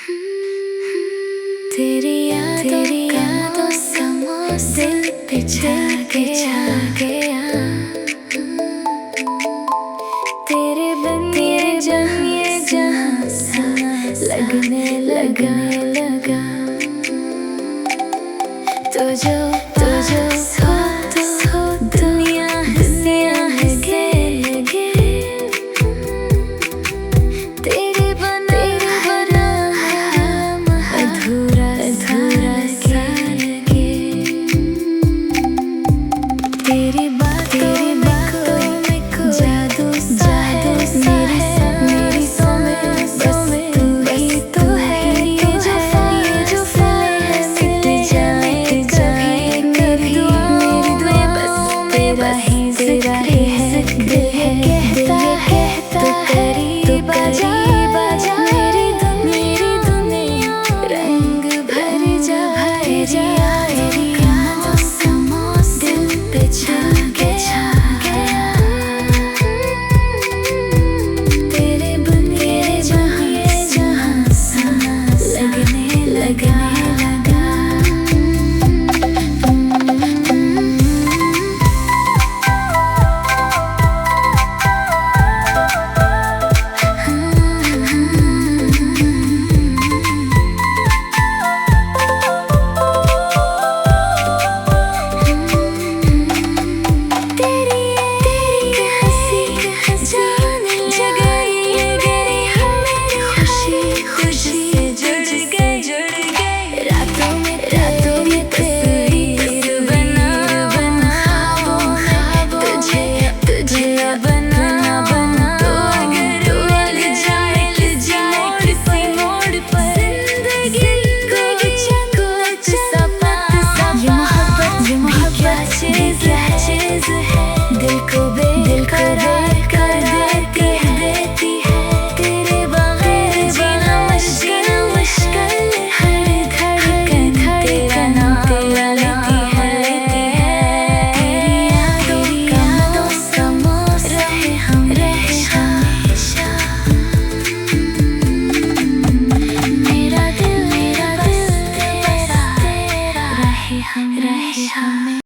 तेरी यादों का दिल पे छा गया। तेरे बिन ये जहां सा लगने लगा। तो जो हो दुनिया है लगे। तेरे बना अधूरा सा लगे। तेरी बातों में कोई जादू सा है। मेरी सांसों में तू ही तो है। ये जो फैले मिट जाए कभी मेरी दुआओं में बस तेरा ही जिक्र है। दिल कहता तो करीब आजा। मेरी दुनिया रंग भर जा। तेरी यादों का दिल पे छा गया। तेरे बिन ये जहां सा लगने लगा। दिल को